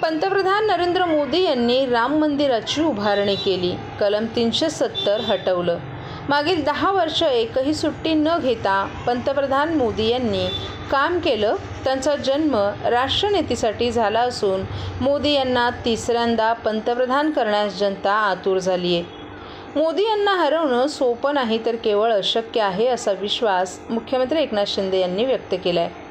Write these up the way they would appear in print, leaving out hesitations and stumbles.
पंतप्रधान नरेंद्र मोदी यांनी राम मंदिराची उभारणी केली. कलम 370 हटवलं. मागील 10 वर्ष एकही सुट्टी न घेता पंतप्रधान मोदी यांनी काम केलं. त्यांचा जन्म राष्ट्रनीतीसाठी झाला असून मोदी यांना तिसऱ्यांदा पंतप्रधान करण्यास जनता आतुर झाली आहे. मोदी यांना हरवणं सोपं नाही तर केवळ अशक्य आहे असा विश्वास मुख्यमंत्री एकनाथ शिंदे यांनी व्यक्त केला आहे.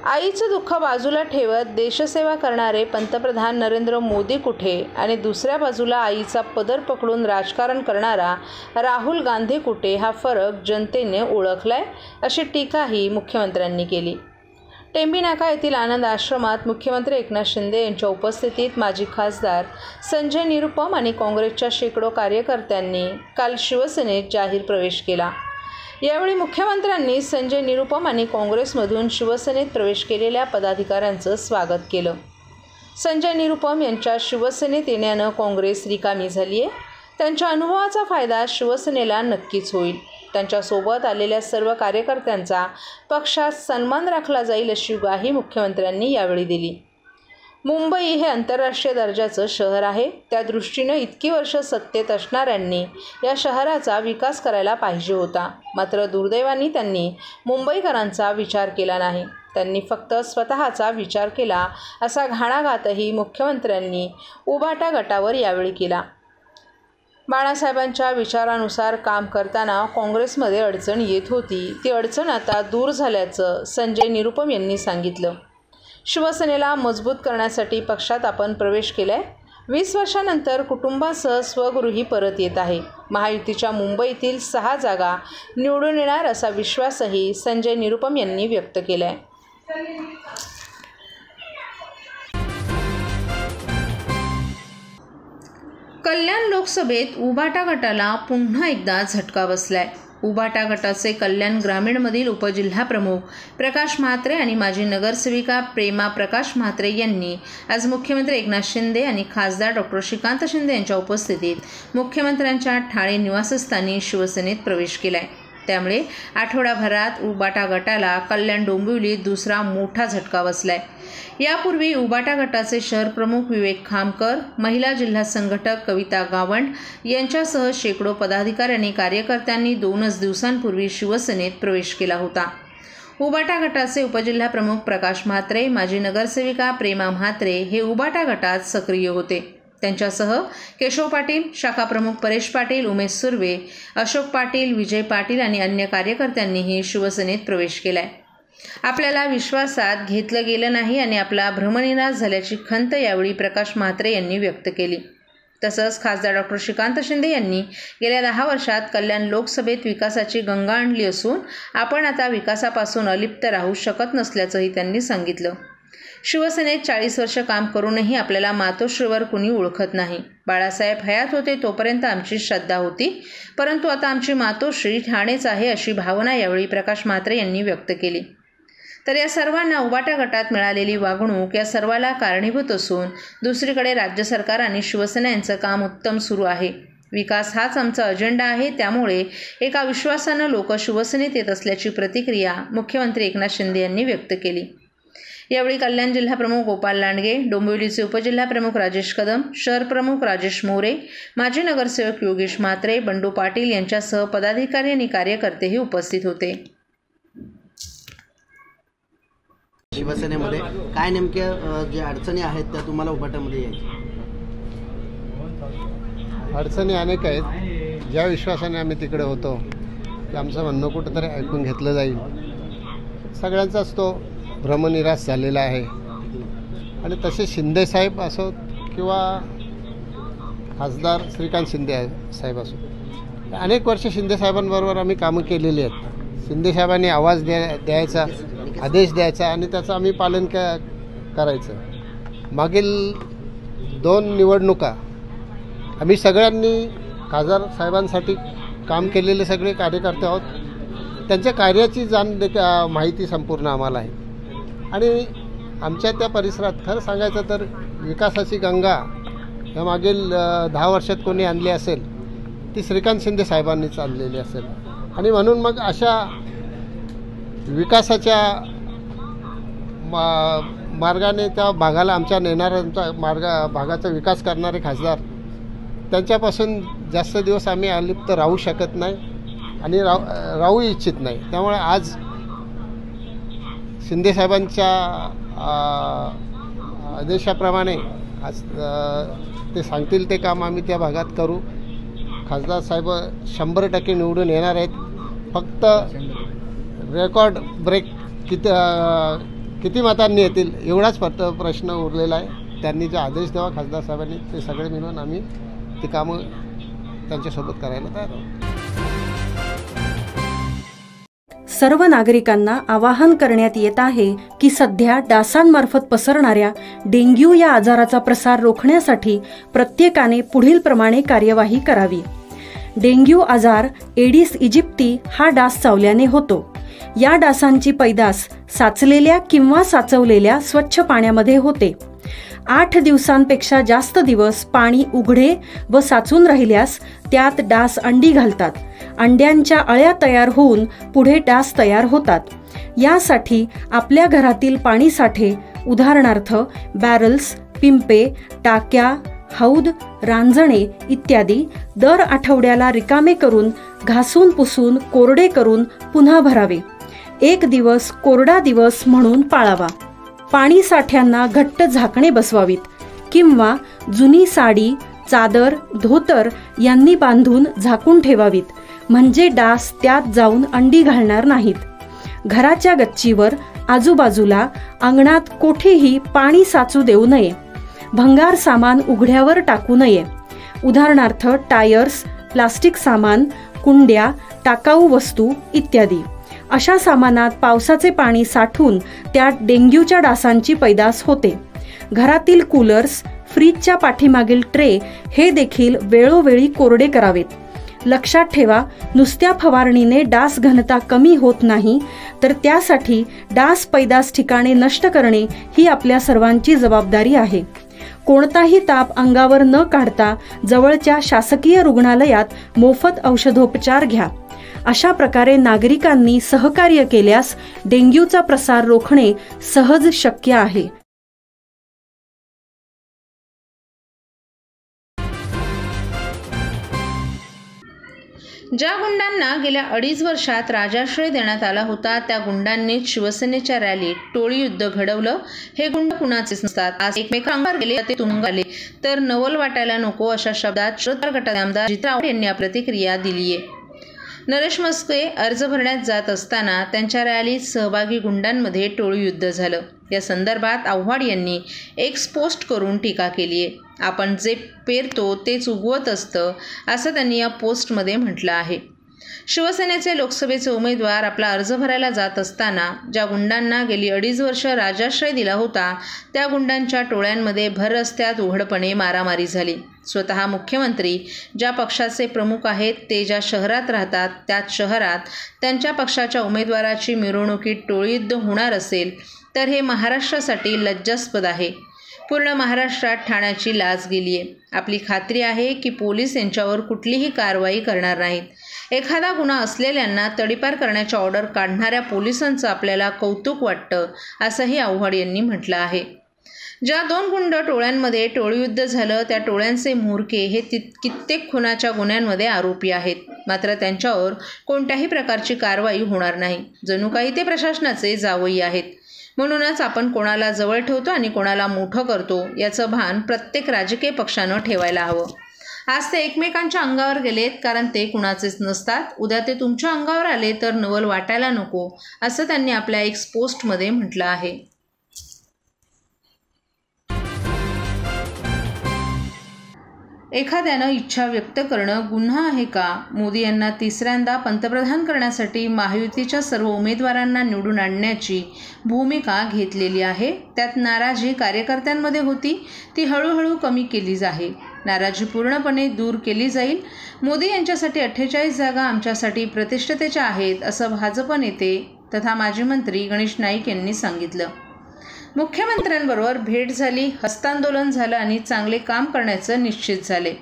आईचं दुःख बाजूला ठेवत देशसेवा करणारे पंतप्रधान नरेंद्र मोदी कुठे आणि दुसऱ्या बाजूला आईचा पदर पकडून राजकारण करणारा राहुल गांधी कुठे, हा फरक जनतेने ओळखलाय अशी टीकाही मुख्यमंत्र्यांनी केली. टेंबी नाका येथील आनंद आश्रमात मुख्यमंत्री एकनाथ शिंदे यांच्या उपस्थितीत माजी खासदार संजय निरुपम आणि काँग्रेसच्या शेकडो कार्यकर्त्यांनी काल शिवसेनेत जाहीर प्रवेश केला. यावेळी मुख्यमंत्र्यांनी संजय निरुपम आणि काँग्रेसमधून शिवसेनेत प्रवेश केलेल्या पदाधिकाऱ्यांचं स्वागत केलं. संजय निरुपम यांच्या शिवसेनेत येण्यानं काँग्रेस रिकामी झाली आहे. त्यांच्या अनुभवाचा फायदा शिवसेनेला नक्कीच होईल. त्यांच्यासोबत आलेल्या सर्व कार्यकर्त्यांचा पक्षात सन्मान राखला जाईल अशी ग्वाही मुख्यमंत्र्यांनी यावेळी दिली. मुंबई हे आंतरराष्ट्रीय दर्जाचं शहर आहे. त्या दृष्टीनं इतकी वर्ष सत्तेत असणाऱ्यांनी या शहराचा विकास करायला पाहिजे होता. मात्र दुर्दैवाने त्यांनी मुंबईकरांचा विचार केला नाही. त्यांनी फक्त स्वतःचा विचार केला असा घाणाघातही मुख्यमंत्र्यांनी उभाटा गटावर यावेळी केला. बाळासाहेबांच्या विचारानुसार काम करताना काँग्रेसमध्ये अडचण येत होती. ती अडचण आता दूर झाल्याचं संजय निरुपम यांनी सांगितलं. शिवसेनेला मजबूत करण्यासाठी पक्षात आपण प्रवेश केलाय. 20 वर्षांनंतर कुटुंबासह स्वगृही परत येत आहे. महायुतीच्या मुंबईतील 6 जागा निवडून येणार असा विश्वासही संजय निरुपम यांनी व्यक्त केलाय. कल्याण लोकसभेत उभाटा गटाला पुन्हा एकदा झटका बसलाय. उभाटा गटाचे कल्याण ग्रामीणमधील उपजिल्हाप्रमुख प्रकाश म्हात्रे आणि माजी नगरसेविका प्रेमा प्रकाश म्हात्रे यांनी आज मुख्यमंत्री एकनाथ शिंदे आणि खासदार डॉ. श्रीकांत शिंदे यांच्या उपस्थितीत मुख्यमंत्र्यांच्या ठाणे निवासस्थानी शिवसेनेत प्रवेश केलाय. त्यामुळे आठवडाभरात उभाटा गटाला कल्याण डोंबिवलीत दुसरा मोठा झटका बसलाय. यापूर्वी उभाटा गटाचे शहर प्रमुख विवेक खामकर, महिला जिल्हा संघटक कविता गावंड यांच्यासह शेकडो पदाधिकारी आणि कार्यकर्त्यांनी 2च दिवसांपूर्वी शिवसेनेत प्रवेश केला होता. उभाटा गटाचे उपजिल्हा प्रमुख प्रकाश म्हात्रे, माजी नगरसेविका प्रेमा म्हात्रे हे उभाटा गटात सक्रिय होते. त्यांच्यासह केशव पाटील, शाखा प्रमुख परेश पाटील, उमेश सुर्वे, अशोक पाटील, विजय पाटील आणि अन्य कार्यकर्त्यांनीही शिवसेनेत प्रवेश केलाय. आपल्याला विश्वासात घेतलं गेलं नाही आणि आपला भ्रमनिरास झाल्याची खंत यावेळी प्रकाश म्हात्रे यांनी व्यक्त केली. तसंच खासदार डॉ. श्रीकांत शिंदे यांनी गेल्या 10 वर्षात कल्याण लोकसभेत विकासाची गंगा आणली असून आपण आता विकासापासून अलिप्त राहू शकत नसल्याचंही त्यांनी सांगितलं. शिवसेनेत 40 वर्ष काम करूनही आपल्याला मातोश्रीवर कुणी ओळखत नाही. बाळासाहेब हयात होते तोपर्यंत आमची श्रद्धा होती, परंतु आता आमची मातोश्री ठाणेच आहे अशी भावना यावेळी प्रकाश म्हात्रे यांनी व्यक्त केली. तर या सर्वांना उभाटा गटात मिळालेली वागणूक या सर्वाला कारणीभूत असून दुसरीकडे राज्य सरकार आणि शिवसेना यांचं काम उत्तम सुरू आहे. विकास हाच आमचा अजेंडा आहे. त्यामुळे एका विश्वासानं लोक शिवसेनेत येत असल्याची प्रतिक्रिया मुख्यमंत्री एकनाथ शिंदे यांनी व्यक्त केली. यावेळी कल्याण जिल्हा प्रमुख गोपाल लांडगे, डोंबिवलीचे उपजिल्हा प्रमुख राजेश कदम, शहर प्रमुख राजेश मोरे, माजी नगरसेवक योगेश म्हात्रे, बंडू पाटील यांच्यासह पदाधिकारी आणि कार्यकर्तेही उपस्थित होते. शिवसेनेमध्ये काय नेमक्या ज्या अडचणी आहेत त्या तुम्हाला उभाटामध्ये यायच्या? अडचणी अनेक आहेत. ज्या विश्वासाने आम्ही तिकडे होतो की आमचं म्हणणं कुठंतरी ऐकून घेतलं जाईल, सगळ्यांचाच तो भ्रमनिरास झालेला आहे. आणि तसे शिंदेसाहेब असो किंवा खासदार श्रीकांत शिंदे साहेब असो, अनेक वर्ष शिंदेसाहेबांबरोबर आम्ही कामं केलेली आहेत. शिंदेसाहेबांनी आवाज द्यायचा, आदेश द्यायचा आणि त्याचं आम्ही पालन करायचं. मागील 2 निवडणुका आम्ही सगळ्यांनी खासदार साहेबांसाठी काम केलेले सगळे कार्यकर्ते आहोत. त्यांच्या कार्याची माहिती संपूर्ण आम्हाला आहे. आणि आमच्या त्या परिसरात खरं सांगायचं तर विकासाची गंगा या मागील 10 वर्षात कोणी आणली असेल ती श्रीकांत शिंदे साहेबांनीच आणलेली असेल. आणि म्हणून मग अशा विकासाच्या मार्गाने त्या भागाला आमच्या नेणाऱ्यांचा भागाचा विकास करणारे खासदार, त्यांच्यापासून जास्त दिवस आम्ही अलिप्त राहू शकत नाही आणि राहू इच्छित नाही. त्यामुळे आज शिंदेसाहेबांच्या आदेशाप्रमाणे आज ते सांगतील ते काम आम्ही त्या भागात करू. खासदार साहेब 100% निवडून येणार आहेत. फक्त रेकॉर्ड ब्रेक किती मतांनी येतील एवढाच फक्त प्रश्न उरलेला आहे. त्यांनी जे आदेश द्यावा खासदार साहेबांनी ते सगळे मिळून आम्ही ते कामं त्यांच्यासोबत करायला तयार आहोत. सर्व नागरिकांना आवाहन करण्यात येत आहे की सध्या डासांमार्फत पसरणाऱ्या डेंग्यू या आजाराचा प्रसार रोखण्यासाठी प्रत्येकाने पुढील प्रमाणे कार्यवाही करावी. डेंग्यू आजार एडिस इजिप्ती हा डास चावल्याने होतो. या डासांची पैदास साचलेल्या किंवा साचवलेल्या स्वच्छ पाण्यामध्ये होते. 8 दिवसांपेक्षा जास्त दिवस पाणी उघडे व साचून राहिल्यास त्यात डास अंडी घालतात. अंड्यांच्या अळ्या तयार होऊन पुढे डास तयार होतात. यासाठी आपल्या घरातील पाणी साठे, उदाहरणार्थ बॅरल्स, पिंपे, टाक्या, हौद, रांजणे इत्यादी दर आठवड्याला रिकामे करून घासून पुसून कोरडे करून पुन्हा भरावे. 1 दिवस कोरडा दिवस म्हणून पाळावा. पाणी साठ्यांना घट्ट झाकणे बसवावीत किंवा जुनी साडी, चादर, धोतर यांनी बांधून झाकून ठेवावीत, म्हणजे डास त्यात जाऊन अंडी घालणार नाहीत. घराच्या गच्चीवर, आजूबाजूला, अंगणात कोठेही पाणी साचू देऊ नये. भंगार सामान उघड्यावर टाकू नये. उदाहरणार्थ टायर्स, प्लास्टिक सामान, कुंड्या, टाकाऊ वस्तू इत्यादी. अशा सामानात पावसाचे पाणी साठून त्यात डेंग्यूच्या डासांची पैदास होते. घरातील कूलर्स, फ्रीजच्या पाठीमागील ट्रे हे देखील वेळोवेळी कोरडे करावेत. लक्षात ठेवा, नुसत्या फवारणीने डास घनता कमी होत नाही, तर त्यासाठी डास पैदास ठिकाणे नष्ट करणे ही आपल्या सर्वांची जबाबदारी आहे. कोणताही ताप अंगावर न काढता जवळच्या शासकीय रुग्णालयात मोफत औषधोपचार घ्या. अशा प्रकारे नागरिकांनी सहकार्य केल्यास डेंग्यूचा प्रसार रोखणे सहज शक्य आहे. ज्या गुंडांना गेल्या 2.5 वर्षात राजाश्रय देण्यात आला होता, त्या गुंडांनीच शिवसेनेच्या रॅलीत टोळी युद्ध घडवलं. हे गुंड कुणाचेच नसतात. आज एकमेकांवर गेले ते तुंग आले तर नवल वाटायला नको, अशा शब्दात शरद गटाचे आमदार अजित राऊत यांनी प्रतिक्रिया दिली आहे. नरेश म्हस्के अर्ज भरण्यात जात असताना त्यांच्या रॅलीत सहभागी गुंडांमध्ये टोळी युद्ध झालं. या संदर्भात आव्हाड यांनी एक पोस्ट करून टीका केली आहे. आपण जे पेरतो तेच उगवत असतं, असं त्यांनी या पोस्टमध्ये म्हटलं आहे. शिवसेनेचे लोकसभेचे उमेदवार आपला अर्ज भरायला जात असताना ज्या गुंडांना गेली 2.5 वर्ष राजाश्रय दिला होता, त्या गुंडांच्या टोळ्यांमध्ये भर रस्त्यात उघडपणे मारामारी झाली. स्वतः मुख्यमंत्री ज्या पक्षाचे प्रमुख आहेत ते ज्या शहरात राहतात, त्याच शहरात त्यांच्या पक्षाच्या उमेदवाराची मिरवणुकीत टोळीयुद्ध होणार असेल तर हे महाराष्ट्रासाठी लज्जास्पद आहे. पूर्ण महाराष्ट्रात ठाण्याची लाज गेली आहे. आपली खात्री आहे की पोलीस यांच्यावर कुठलीही कारवाई करणार नाहीत. एखादा गुन्हा असलेल्यांना तडीपार करण्याच्या ऑर्डर काढणाऱ्या पोलिसांचं आपल्याला कौतुक वाटतं, असंही आव्हाड यांनी म्हटलं आहे. ज्या 2 गुंड टोळ्यांमध्ये टोळीयुद्ध झालं, त्या टोळ्यांचे म्होरके हे कित्येक खुनाच्या गुन्ह्यांमध्ये आरोपी आहेत. मात्र त्यांच्यावर कोणत्याही प्रकारची कारवाई होणार नाही. जणू काही ते प्रशासनाचे जावई आहेत. म्हणूनच आपण कोणाला जवळ ठेवतो आणि कोणाला मोठं करतो याचं भान प्रत्येक राजकीय पक्षानं ठेवायला हवं. आज ते एकमेकांच्या अंगावर गेलेत कारण ते कुणाचेच नसतात. उद्या ते तुमच्या अंगावर आले तर नवल वाटायला नको, असं त्यांनी आपल्या एक पोस्टमध्ये म्हटलं आहे. एखाद्यानं इच्छा व्यक्त करणं गुन्हा आहे का? मोदी यांना 3ऱ्यांदा पंतप्रधान करण्यासाठी महायुतीच्या सर्व उमेदवारांना निवडून आणण्याची भूमिका घेतलेली आहे. त्यात नाराजी कार्यकर्त्यांमध्ये होती, ती हळूहळू कमी केली जाईल. नाराजी पूर्णपणे दूर केली जाईल. मोदी यांच्यासाठी 48 जागा आमच्यासाठी प्रतिष्ठेच्या आहेत, असं भाजप नेते तथा माजी मंत्री गणेश नाईक यांनी सांगितलं. मुख्यमंत्र्यांबरोबर भेट झाली, हस्तांदोलन झालं आणि चांगले काम करण्याचं निश्चित झाले.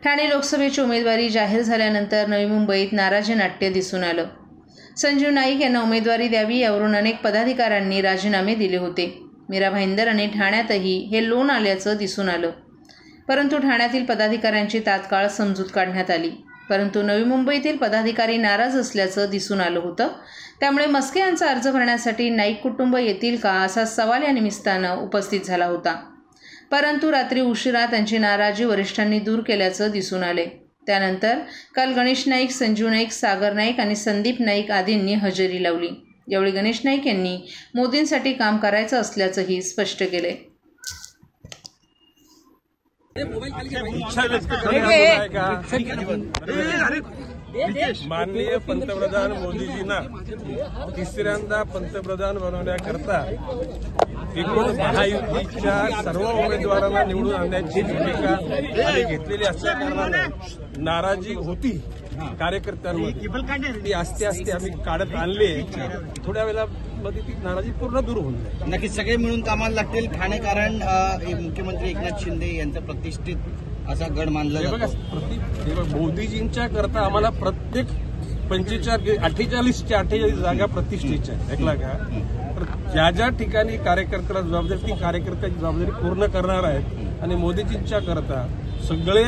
ठाणे लोकसभेची उमेदवारी जाहीर झाल्यानंतर नवी मुंबईत नाराजी नाट्य दिसून आलं. संजीव नाईक यांना उमेदवारी द्यावी यावरून अनेक पदाधिकाऱ्यांनी राजीनामे दिले होते. मीरा भाईंदर आणि ठाण्यातही हे लोन आल्याचं दिसून आलं, परंतु ठाण्यातील पदाधिकाऱ्यांची तात्काळ समजूत काढण्यात आली. परंतु नवी मुंबईतील पदाधिकारी नाराज असल्याचं दिसून आलं होतं. त्यामुळे मस्के यांचा अर्ज भरण्यासाठी नाईक कुटुंब येतील का असा सवाल या निमित्तानं उपस्थित झाला होता. परंतु रात्री उशिरा त्यांची नाराजी वरिष्ठांनी दूर केल्याचं दिसून आले. त्यानंतर काल गणेश नाईक, संजीव नाईक, सागर नाईक आणि संदीप नाईक आदींनी हजेरी लावली. यावेळी गणेश नाईक यांनी मोदींसाठी काम करायचं असल्याचंही स्पष्ट केले. माननीय पंतप्रधान मोदीजींना तिसऱ्यांदा पंतप्रधान बनवण्याकरता एकूण महायुतीच्या सर्व उमेदवारांना निवडून आणण्याची भूमिका आम्ही घेतलेली असल्याकारणाने नाराजी होती कार्यकर्त्यांमध्ये. ती आस्ते आस्ते आम्ही काढत आणली. थोड्या वेळामध्ये ती नाराजी पूर्ण दूर होऊन जाईल. नक्कीच सगळे मिळून कामाला लागतील. ठाणे कारण मुख्यमंत्री एकनाथ शिंदे यांचा प्रतिष्ठित असा गड मानला जातो. मोदीजींच्या करता आम्हाला प्रत्येक 48 जागा प्रतिष्ठेच्या आहेत. ऐकला का? ज्या ज्या ठिकाणी कार्यकर्त्याला जबाबदारी, ती कार्यकर्त्याची जबाबदारी पूर्ण करणार आहेत आणि मोदीजींच्या करता सगळे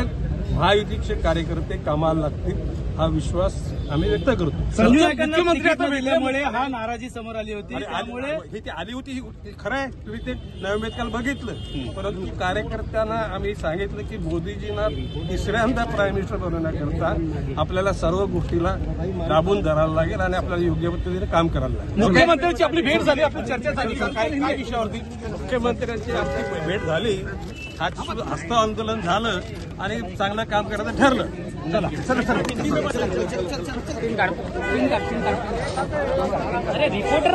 महायुतीचे कार्यकर्ते कामाला लागतील हा विश्वास आम्ही व्यक्त करतो. मुख्यमंत्री हा नाराजी समोर आली होती. ही ती आली होती खरं आहे, तुम्ही ते नैवेद्याला बघितलं. परंतु कार्यकर्त्यांना आम्ही सांगितलं की मोदीजींना तिसऱ्यांदा प्राईम मिनिस्टर बनवण्याकरता आपल्याला सर्व गोष्टीला दाबून धरायला लागेल आणि आपल्याला योग्य पद्धतीने काम करायला लागेल. मुख्यमंत्र्यांची आपली भेट झाली, आपली चर्चा झाली काय विषयावरती? मुख्यमंत्र्यांची आपली भेट झाली, हस्त आंदोलन झालं आणि चांगलं काम करायचं ठरलं. चला रिपोर्टर